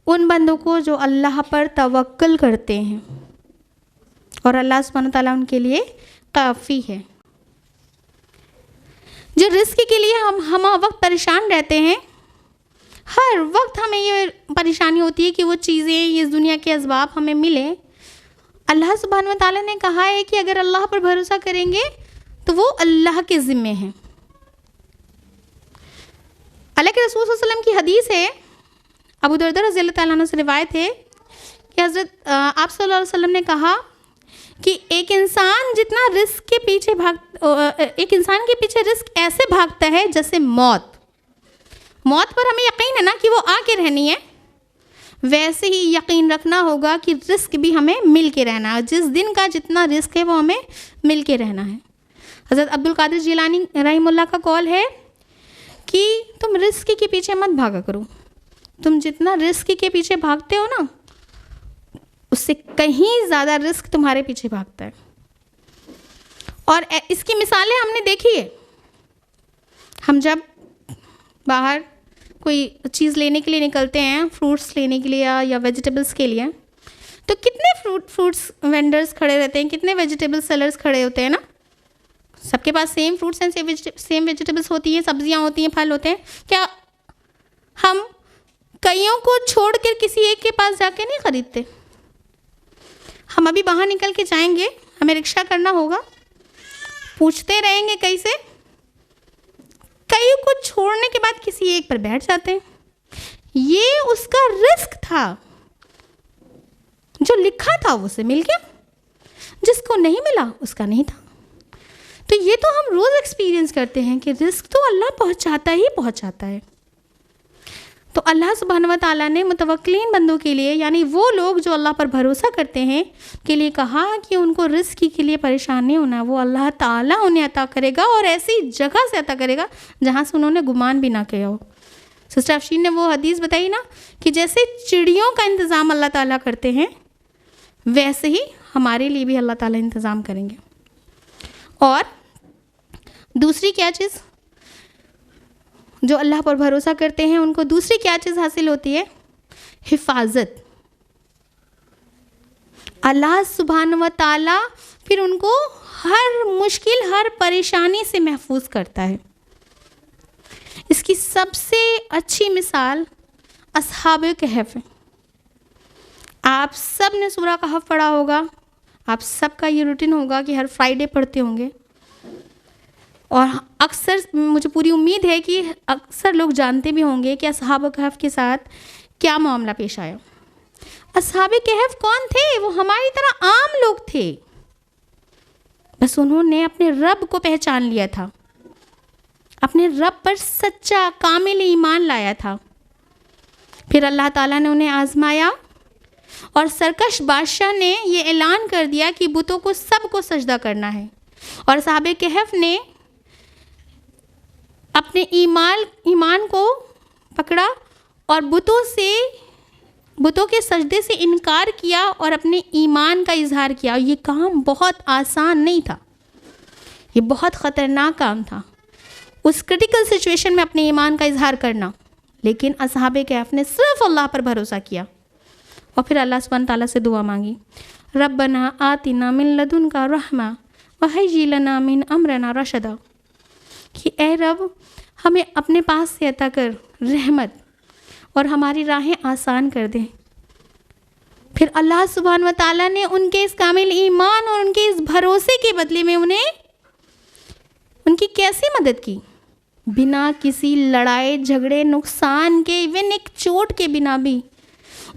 ان بندوں کو جو اللہ پر توکل کرتے ہیں، اور اللہ سبحانہ تعالیٰ ان کے لیے کافی ہے۔ جو رزق کے لیے ہم وقت پریشان رہتے ہیں، ہر وقت ہمیں یہ پریشانی ہوتی ہے کہ وہ چیزیں، اس دنیا کے اسباب ہمیں ملیں، اللہ سبحانہ و تعالیٰ نے کہا ہے کہ اگر اللہ پر بھروسہ کریں گے تو وہ اللہ کے ذمے ہیں۔ اللہ کے رسول صلی اللہ علیہ وسلم کی حدیث ہے، ابو درداء رضی اللہ تعالیٰ عنہ سے روایت ہے کہ حضرت آپ صلی اللہ علیہ وسلم نے کہا کہ ایک انسان کے پیچھے رزق ایسے بھاگتا ہے جیسے موت پر ہمیں یقین ہے نا کہ وہ آ کے رہنی ہے، ویسے ہی یقین رکھنا ہوگا کہ رزق بھی ہمیں مل کے رہنا ہے، جس دن کا جتنا رزق ہے وہ ہمیں مل کے رہنا ہے۔ حضرت عبدالقادر جیلانی رحمہ اللہ کا قول ہے کہ تم رزق کے پیچھے مت بھاگا کرو، تم جتنا رزق کے پیچھے بھاگتے ہو نا اس سے کہیں زیادہ رزق تمہارے پیچھے بھاگتا ہے۔ اور اس کی مثالیں ہم نے دیکھی ہے، ہم جب باہر کوئی چیز لینے کے لیے نکلتے ہیں، فروٹس لینے کے لیے یا ویجیٹیبلس کے لیے، تو کتنے فروٹس وینڈرز کھڑے رہتے ہیں، کتنے ویجیٹیبل سیلرز کھڑے ہوتے ہیں نا، سب کے پاس same fruits and same vegetables ہوتی ہیں، سبزیاں ہوتی ہیں، پھل ہوتے ہیں، کیا ہم کئیوں کو چھوڑ کر کسی ایک کے پاس جا کے نہیں خریدتے؟ ہم ابھی باہر نکل کے جائیں گے، ہمیں رکشہ کرنا ہوگا، پوچھتے رہیں گے کئی سے، کئی کو چھوڑنے کے بعد کسی ایک پر بیٹھ جاتے ہیں۔ یہ اس کا رزق تھا، جو لکھا تھا وہ سے مل گیا، جس کو نہیں ملا اس کا نہیں تھا۔ تو یہ تو ہم روز ایکسپیرینس کرتے ہیں کہ رزق تو اللہ پہنچاتا ہی پہنچاتا ہے۔ تو اللہ سبحانہ و تعالیٰ نے متوکلین بندوں کے لیے، یعنی وہ لوگ جو اللہ پر بھروسہ کرتے ہیں کے لیے کہا کہ ان کو رزق کے لیے پریشان نہیں ہونا، وہ اللہ تعالیٰ انہیں عطا کرے گا، اور ایسی جگہ سے عطا کرے گا جہاں سے انہوں نے گمان بھی نہ کیا ہو۔ سسٹر افشین نے وہ حدیث بتائی نا کہ جیسے چڑیوں کا انتظام اللہ تعالیٰ کرتے ہیں، ویسے ہی ہمارے لیے بھی اللہ تعالیٰ انتظام کریں گے۔ اور دوسری کیا چیز، جو اللہ پر بھروسہ کرتے ہیں ان کو دوسری کیا چیز حاصل ہوتی ہے؟ حفاظت۔ اللہ سبحانہ و تعالیٰ پھر ان کو ہر مشکل، ہر پریشانی سے محفوظ کرتا ہے۔ اس کی سب سے اچھی مثال اصحاب کہف ہے۔ آپ سب نے سورہ کہف پڑھا ہوگا، آپ سب کا یہ روٹین ہوگا کہ ہر فرائیڈے پڑھتے ہوں گے، اور اکثر مجھے پوری امید ہے کہ اکثر لوگ جانتے بھی ہوں گے کہ اصحاب کہف کے ساتھ کیا معاملہ پیش آیا۔ اصحاب کہف کون تھے؟ وہ ہماری طرح عام لوگ تھے، بس انہوں نے اپنے رب کو پہچان لیا تھا، اپنے رب پر سچا کامل ایمان لایا تھا۔ پھر اللہ تعالیٰ نے انہیں آزمایا، اور سرکش بادشاہ نے یہ اعلان کر دیا کہ بتوں کو سب کو سجدہ کرنا ہے، اور اصحاب کہف نے اپنے ایمان کو پکڑا اور بتوں کے سجدے سے انکار کیا اور اپنے ایمان کا اظہار کیا۔ یہ کام بہت آسان نہیں تھا، یہ بہت خطرناک کام تھا، اس کرٹیکل سچویشن میں اپنے ایمان کا اظہار کرنا، لیکن اصحاب کہف نے صرف اللہ پر بھروسہ کیا، اور پھر اللہ سبحانہ تعالیٰ سے دعا مانگی، ربنا آتنا من لدنک رحمہ وہیئ لنا من امرنا رشدا، کہ اے رب ہمیں اپنے پاس سے عطا کر رحمت اور ہماری راہیں آسان کر دیں۔ پھر اللہ سبحانہ و تعالیٰ نے ان کے اس کامل ایمان اور ان کے اس بھروسے کے بدلے میں انہیں ان کی کیسی مدد کی؟ بنا کسی لڑائی جھگڑے نقصان کے، ایون ایک چوٹ کے بنا بھی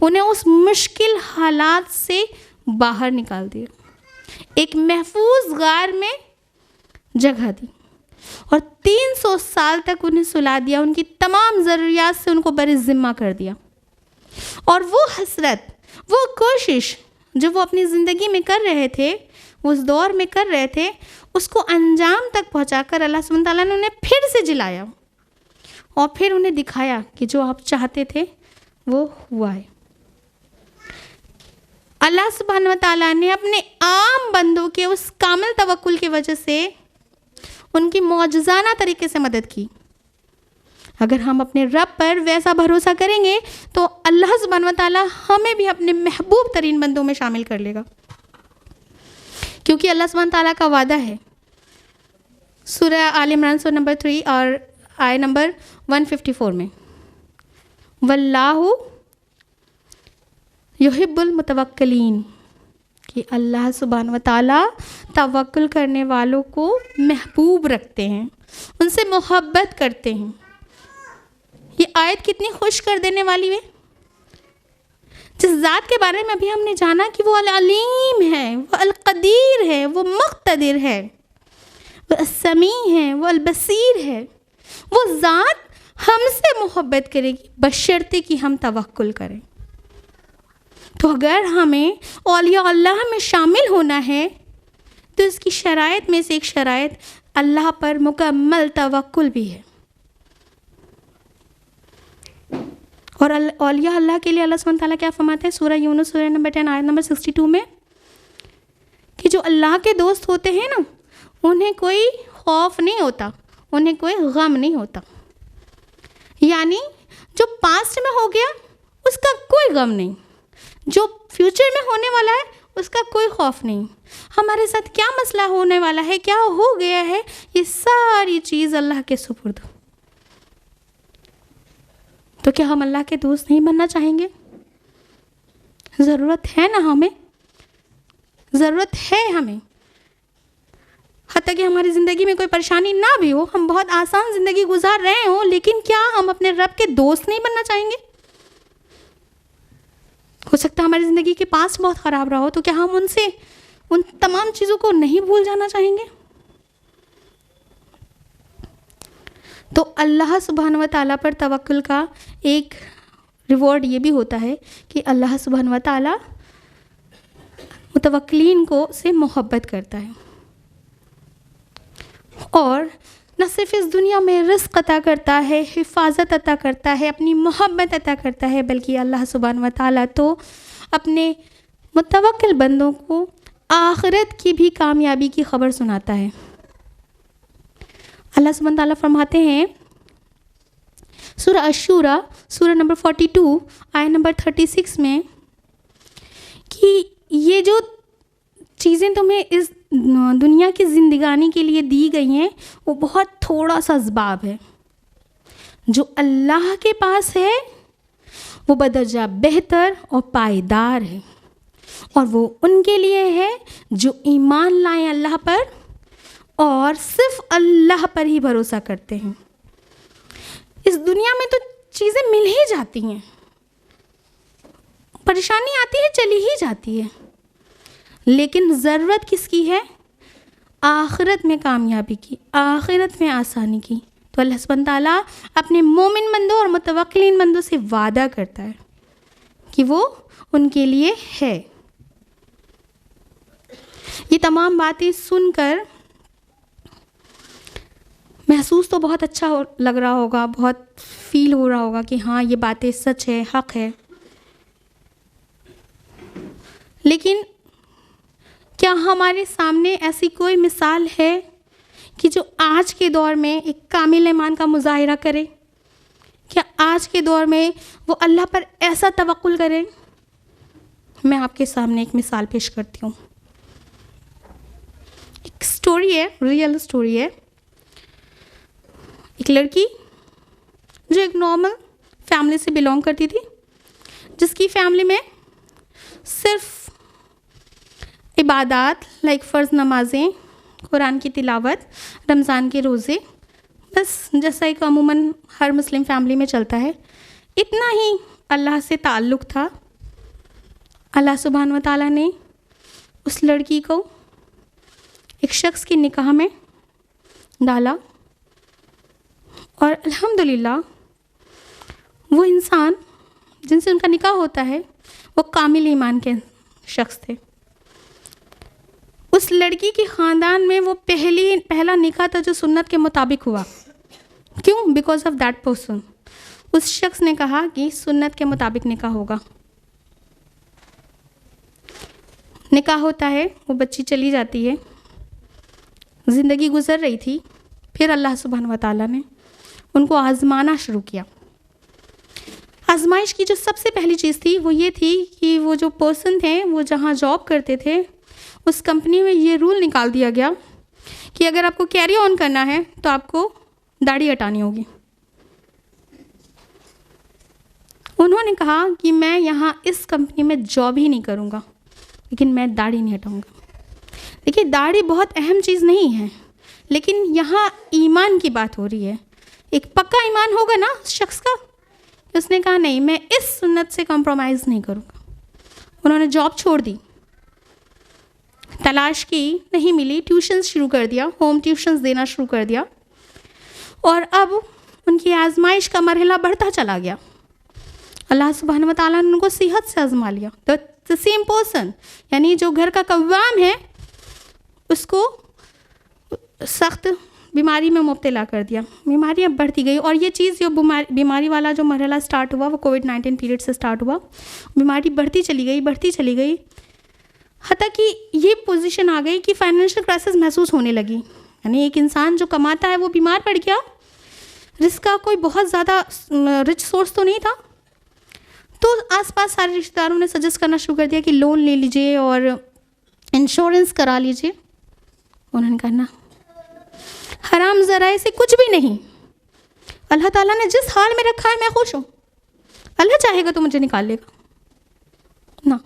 انہیں اس مشکل حالات سے باہر نکال دیا، ایک محفوظ غار میں جگہ دی اور 300 سال تک انہیں سلا دیا، ان کی تمام ضروریات سے ان کو بر ذمہ کر دیا۔ اور وہ حسرت، وہ کوشش جو وہ اپنی زندگی میں کر رہے تھے، اس دور میں کر رہے تھے، اس کو انجام تک پہنچا کر اللہ سبحانہ تعالیٰ نے انہیں پھر سے جلایا اور پھر انہیں دکھایا کہ جو آپ چاہتے تھے وہ ہوا ہے۔ اللہ سبحانہ تعالیٰ نے اپنے عام بندوں کے اس کامل توکل کی وجہ سے ان کی معجزانہ طریقے سے مدد کی۔ اگر ہم اپنے رب پر ویسا بھروسہ کریں گے تو اللہ سبحانہ تعالیٰ ہمیں بھی اپنے محبوب ترین بندوں میں شامل کر لے گا، کیونکہ اللہ سبحانہ تعالیٰ کا وعدہ ہے۔ سورہ آل عمران سورہ نمبر 3 اور آیہ نمبر 154 میں، واللہ یحب المتوکلین، کہ اللہ سبحانہ و تعالیٰ توکل کرنے والوں کو محبوب رکھتے ہیں، ان سے محبت کرتے ہیں۔ یہ آیت کتنی خوش کر دینے والی ہے۔ جس ذات کے بارے میں ابھی ہم نے جانا کہ وہ العلیم ہے، وہ القدیر ہے، وہ مقتدر ہے، وہ السمیع ہے، وہ البصیر ہے، وہ ذات ہم سے محبت کرے گی بشرطے کہ ہم توکل کریں۔ تو اگر ہمیں اولیاء اللہ میں شامل ہونا ہے تو اس کی شرائط میں سے ایک شرائط اللہ پر مکمل توکل بھی ہے۔ اور اولیاء اللہ کے لیے اللہ سبحانہ تعالیٰ کیا فرماتے ہیں؟ سورہ یونس سورہ نمبر 10 آیت نمبر 62 میں، کہ جو اللہ کے دوست ہوتے ہیں نا، انہیں کوئی خوف نہیں ہوتا، انہیں کوئی غم نہیں ہوتا۔ یعنی جو پاسٹ میں ہو گیا اس کا کوئی غم نہیں، جو فیوچر میں ہونے والا ہے اس کا کوئی خوف نہیں۔ ہمارے ساتھ کیا مسئلہ ہونے والا ہے، کیا ہو گیا ہے، یہ ساری چیز اللہ کے سپرد۔ تو کیا ہم اللہ کے دوست نہیں بننا چاہیں گے؟ ضرورت ہے نا، ہمیں ضرورت ہے ہمیں، حتیٰ کہ ہماری زندگی میں کوئی پریشانی نہ بھی ہو، ہم بہت آسان زندگی گزار رہے ہوں، لیکن کیا ہم اپنے رب کے دوست نہیں بننا چاہیں گے؟ ہو سکتا ہے ہماری زندگی کے پاس بہت خراب رہا ہو، تو کیا ہم ان تمام چیزوں کو نہیں بھول جانا چاہیں گے؟ تو اللہ سبحانہ و تعالیٰ پر توکل کا ایک ریوارڈ یہ بھی ہوتا ہے کہ اللہ سبحانہ و تعالیٰ متوکلین کو سے محبت کرتا ہے، اور نہ صرف اس دنیا میں رزق عطا کرتا ہے، حفاظت عطا کرتا ہے، اپنی محبت عطا کرتا ہے، بلکہ اللہ سبحانہ و تعالیٰ تو اپنے متوکل بندوں کو آخرت کی بھی کامیابی کی خبر سناتا ہے۔ اللہ سبحانہ تعالیٰ فرماتے ہیں سورہ الشورى سورہ نمبر 42 آیہ نمبر 36 میں کہ یہ جو چیزیں تمہیں اس دنیا کی زندگانی کے لیے دی گئی ہیں وہ بہت تھوڑا سا اسباب ہے، جو اللہ کے پاس ہے وہ بدرجہ بہتر اور پائیدار ہے، اور وہ ان کے لیے ہے جو ایمان لائیں اللہ پر اور صرف اللہ پر ہی بھروسہ کرتے ہیں۔ اس دنیا میں تو چیزیں مل ہی جاتی ہیں، پریشانی آتی ہے چلی ہی جاتی ہے، لیکن ضرورت کس کی ہے؟ آخرت میں کامیابی کی، آخرت میں آسانی کی۔ تو اللہ سبحانہ تعالیٰ اپنے مومن بندوں اور متوکلین بندوں سے وعدہ کرتا ہے کہ وہ ان کے لیے ہے۔ یہ تمام باتیں سن کر محسوس تو بہت اچھا لگ رہا ہوگا، بہت فیل ہو رہا ہوگا کہ ہاں یہ باتیں سچ ہے، حق ہے، لیکن کیا ہمارے سامنے ایسی کوئی مثال ہے کہ جو آج کے دور میں ایک کامل ایمان کا مظاہرہ کرے؟ کیا آج کے دور میں وہ اللہ پر ایسا توکل کرے؟ میں آپ کے سامنے ایک مثال پیش کرتی ہوں۔ ایک سٹوری ہے، ریئل سٹوری ہے۔ ایک ایک لڑکی جو ایک نارمل فیملی سے بلانگ کرتی تھی، جس کی فیملی میں صرف عبادات لائک فرض نمازیں، قرآن کی تلاوت، رمضان کے روزے، بس جیسا ایک عموماً ہر مسلم فیملی میں چلتا ہے، اتنا ہی اللہ سے تعلق تھا. اللہ سبحانہ و تعالیٰ نے اس لڑکی کو ایک شخص کی نکاح میں ڈالا، اور الحمدللہ وہ انسان جن سے ان کا نکاح ہوتا ہے وہ کامل ایمان کے شخص تھے. اس لڑکی کے خاندان میں وہ پہلا نکاح تھا جو سنت کے مطابق ہوا. کیوں؟ Because of that person. اس شخص نے کہا کہ سنت کے مطابق نکاح ہوگا. نکاح ہوتا ہے، وہ بچی چلی جاتی ہے، زندگی گزر رہی تھی. پھر اللہ سبحانہ و تعالیٰ نے ان کو آزمانا شروع کیا. آزمائش کی جو سب سے پہلی چیز تھی وہ یہ تھی کہ وہ جو پرسن تھے وہ جہاں جاب کرتے تھے اس کمپنی میں یہ رول نکال دیا گیا کہ اگر آپ کو کیری آن کرنا ہے تو آپ کو داڑھی ہٹانی ہوگی. انہوں نے کہا کہ میں یہاں اس کمپنی میں جاب ہی نہیں کروں گا لیکن میں داڑھی نہیں ہٹاؤں گا. دیکھیے داڑھی بہت اہم چیز نہیں ہے، لیکن یہاں ایمان کی بات ہو رہی ہے. ایک پکا ایمان ہوگا نا اس شخص کا. اس نے کہا نہیں، میں اس سنت سے کمپرومائز نہیں کروں گا. انہوں نے جاب چھوڑ دی، تلاش کی، نہیں ملی، ٹیوشنز شروع کر دیا، ہوم ٹیوشنز دینا شروع کر دیا، اور اب ان کی آزمائش کا مرحلہ بڑھتا چلا گیا. اللہ سبحانہ و تعالیٰ نے ان کو صحت سے آزما لیا. the same person، یعنی جو گھر کا قوام ہے اس کو سخت بیماری میں مبتلا کر دیا. بیماریاں بڑھتی گئی، اور یہ چیز جو بیماری والا جو مرحلہ سٹارٹ ہوا وہ کووڈ-19 پیریڈ سے سٹارٹ ہوا. بیماری بڑھتی چلی گئی حتیٰ کہ یہ پوزیشن آ گئی کہ فائنینشیل کرائسس محسوس ہونے لگی. یعنی ایک انسان جو کماتا ہے وہ بیمار پڑ گیا، جس کا کوئی بہت زیادہ رچ سورس تو نہیں تھا، تو آس پاس سارے رشتہ داروں نے سجیسٹ کرنا شروع کر دیا کہ لون لے لیجئے اور انشورنس کرا لیجئے. انہوں نے کہا نا، حرام ذرائع سے کچھ بھی نہیں. اللہ تعالیٰ نے جس حال میں رکھا ہے میں خوش ہوں. اللہ چاہے گا تو مجھے نکال لے گا نا.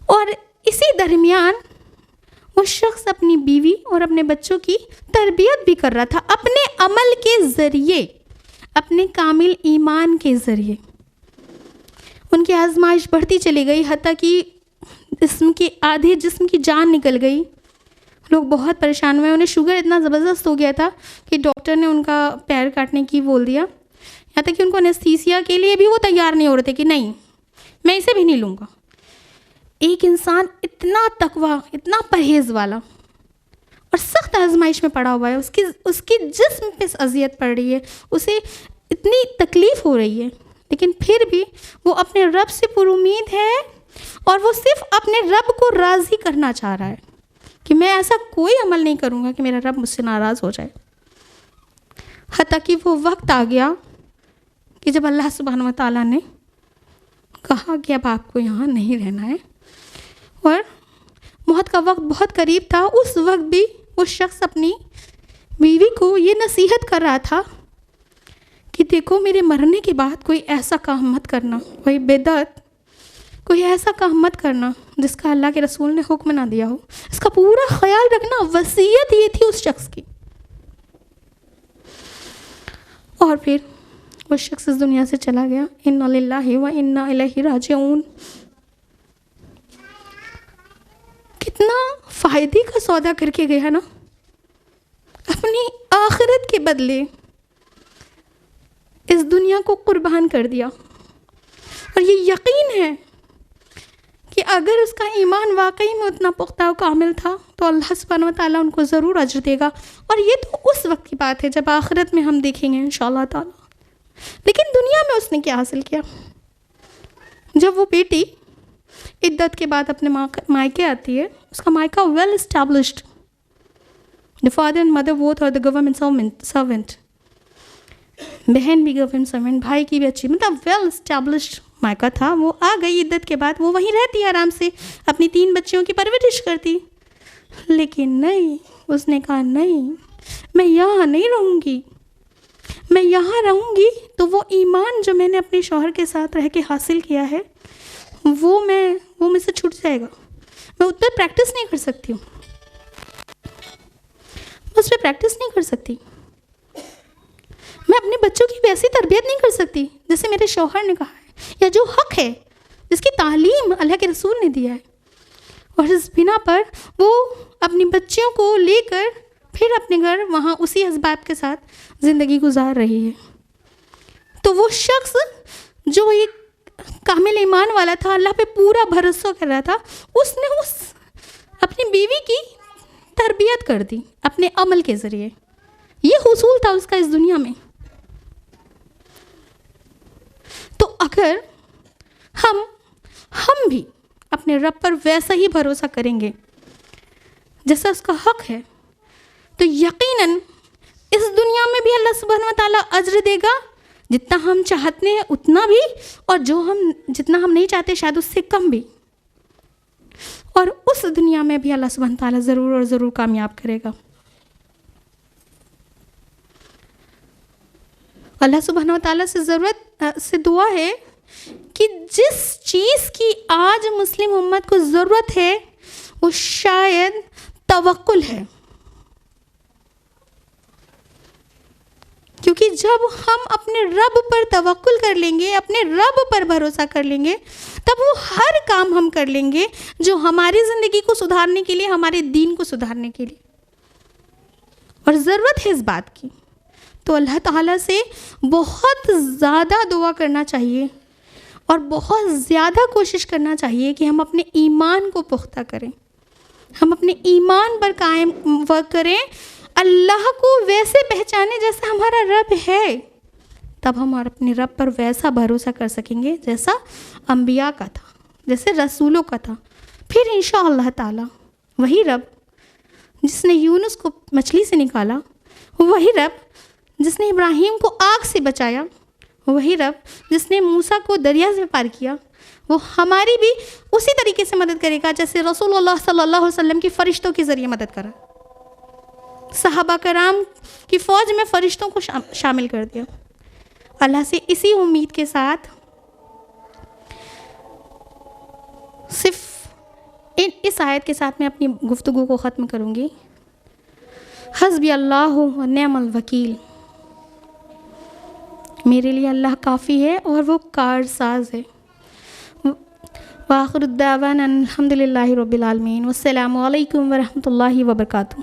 اور اسی درمیان وہ شخص اپنی بیوی اور اپنے بچوں کی تربیت بھی کر رہا تھا اپنے عمل کے ذریعے، اپنے کامل ایمان کے ذریعے. ان کی آزمائش بڑھتی چلی گئی حتیٰ کہ آدھے جسم کی جان نکل گئی. لوگ بہت پریشان ہوئے. انہیں شوگر اتنا زبردست ہو گیا تھا کہ ڈاکٹر نے ان کا پیر کاٹنے کی بول دیا. یہاں تک کہ ان کو انستھیسیا کے لیے بھی وہ تیار نہیں ہو رہے تھے کہ نہیں، میں اسے بھی نہیں لوں گا. ایک انسان اتنا تقویٰ، اتنا پرہیز والا اور سخت آزمائش میں پڑا ہوا ہے، اس کی جسم پہ اذیت پڑ رہی ہے، اسے اتنی تکلیف ہو رہی ہے، لیکن پھر بھی وہ اپنے رب سے پر امید ہے اور وہ صرف اپنے رب کو راضی کرنا چاہ رہا ہے کہ میں ایسا کوئی عمل نہیں کروں گا کہ میرا رب مجھ سے ناراض ہو جائے. حتیٰ کہ وہ وقت آ گیا کہ جب اللہ سبحانہ و تعالیٰ نے کہا کہ اب آپ کو یہاں نہیں رہنا ہے، اور موت کا وقت بہت قریب تھا. اس وقت بھی وہ شخص اپنی بیوی کو یہ نصیحت کر رہا تھا کہ دیکھو میرے مرنے کے بعد کوئی ایسا کام مت کرنا، کوئی بدعت، کوئی ایسا کام مت کرنا جس کا اللہ کے رسول نے حکم نہ دیا ہو. اس کا پورا خیال رکھنا. وصیت یہ تھی اس شخص کی. اور پھر وہ شخص اس دنیا سے چلا گیا. انا للہ و انا الیہ راجعون. کتنا فائدے کا سودا کر کے گیا نا، اپنی آخرت کے بدلے اس دنیا کو قربان کر دیا. اور یہ یقین ہے کہ اگر اس کا ایمان واقعی میں اتنا پختہ و کامل تھا تو اللہ سبحانہ و تعالیٰ ان کو ضرور اجر دے گا. اور یہ تو اس وقت کی بات ہے جب آخرت میں ہم دیکھیں گے انشاءاللہ تعالیٰ. لیکن دنیا میں اس نے کیا حاصل کیا؟ جب وہ بیٹی عدت کے بعد اپنے مائکے آتی ہے، اس کا مائکہ well established, the father and mother both are the government servant، بہن بھی گورنمنٹ سرونٹ، بھائی کی بھی اچھی، مطلب ویل اسٹیبلشڈ مائکہ تھا. وہ آ گئی عدت کے بعد، وہ وہیں رہتی آرام سے، اپنی 3 بچیوں کی پرورش کرتی. لیکن نہیں، اس نے کہا نہیں، میں یہاں نہیں رہوں گی. میں یہاں رہوں گی تو وہ ایمان جو میں نے اپنے شوہر کے ساتھ رہ کے حاصل کیا ہے وہ مجھ سے چھوٹ جائے گا. میں اس پر پریکٹس نہیں کر سکتی ہوں، میں اس پہ پریکٹس نہیں کر سکتی. میں اپنے بچوں کی ویسی تربیت نہیں کر سکتی جیسے میرے شوہر نے کہا ہے، یا جو حق ہے جس کی تعلیم اللہ کے رسول نے دیا ہے. اور اس بنا پر وہ اپنی بچیوں کو لے کر پھر اپنے گھر وہاں اسی اسباب کے ساتھ زندگی گزار رہی ہے. تو وہ شخص جو ایک کامل ایمان والا تھا، اللہ پہ پورا بھروسہ کر رہا تھا، اس نے اپنی بیوی کی تربیت کر دی اپنے عمل کے ذریعے. یہ حصول تھا اس کا اس دنیا میں. تو اگر ہم بھی اپنے رب پر ویسا ہی بھروسہ کریں گے جیسا اس کا حق ہے، تو یقیناً اس دنیا میں بھی اللہ سبحانہ و تعالیٰ اجر دے گا، جتنا ہم چاہتے ہیں اتنا بھی، اور جتنا ہم نہیں چاہتے شاید اس سے کم بھی. اور اس دنیا میں بھی اللہ سبحانہ و تعالیٰ ضرور اور ضرور کامیاب کرے گا. اللہ سبحانہ و تعالیٰ سے دعا ہے کہ جس چیز کی آج مسلم امت کو ضرورت ہے وہ شاید توکل ہے. کیونکہ جب ہم اپنے رب پر توکل کر لیں گے، اپنے رب پر بھروسہ کر لیں گے، تب وہ ہر کام ہم کر لیں گے جو ہماری زندگی کو سدھارنے کے لیے، ہمارے دین کو سدھارنے کے لیے. اور ضرورت ہے اس بات کی. تو اللہ تعالیٰ سے بہت زیادہ دعا کرنا چاہیے اور بہت زیادہ کوشش کرنا چاہیے کہ ہم اپنے ایمان کو پختہ کریں، ہم اپنے ایمان پر قائم کریں، اللہ کو ویسے پہچانے جیسا ہمارا رب ہے. تب ہم اپنے رب پر ویسا بھروسہ کر سکیں گے جیسا انبیاء کا تھا، جیسے رسولوں کا تھا. پھر انشاءاللہ تعالیٰ وہی رب جس نے یونس کو مچھلی سے نکالا، وہی رب جس نے ابراہیم کو آگ سے بچایا، وہی رب جس نے موسیٰ کو دریا سے پار کیا، وہ ہماری بھی اسی طریقے سے مدد کرے گا جیسے رسول اللہ صلی اللہ علیہ وسلم کی فرشتوں کے ذریعے مدد کرا، صحابہ کرام کی فوج میں فرشتوں کو شامل کر دیا. اللہ سے اسی امید کے ساتھ صرف اس آیت کے ساتھ میں اپنی گفتگو کو ختم کروں گی. حسبی اللہ و نعم الوکیل، میرے لیے اللہ کافی ہے اور وہ کارساز ہے. وآخر الدعوانا الحمد للہ رب العالمین، والسلام علیکم ورحمۃ اللہ وبرکاتہ.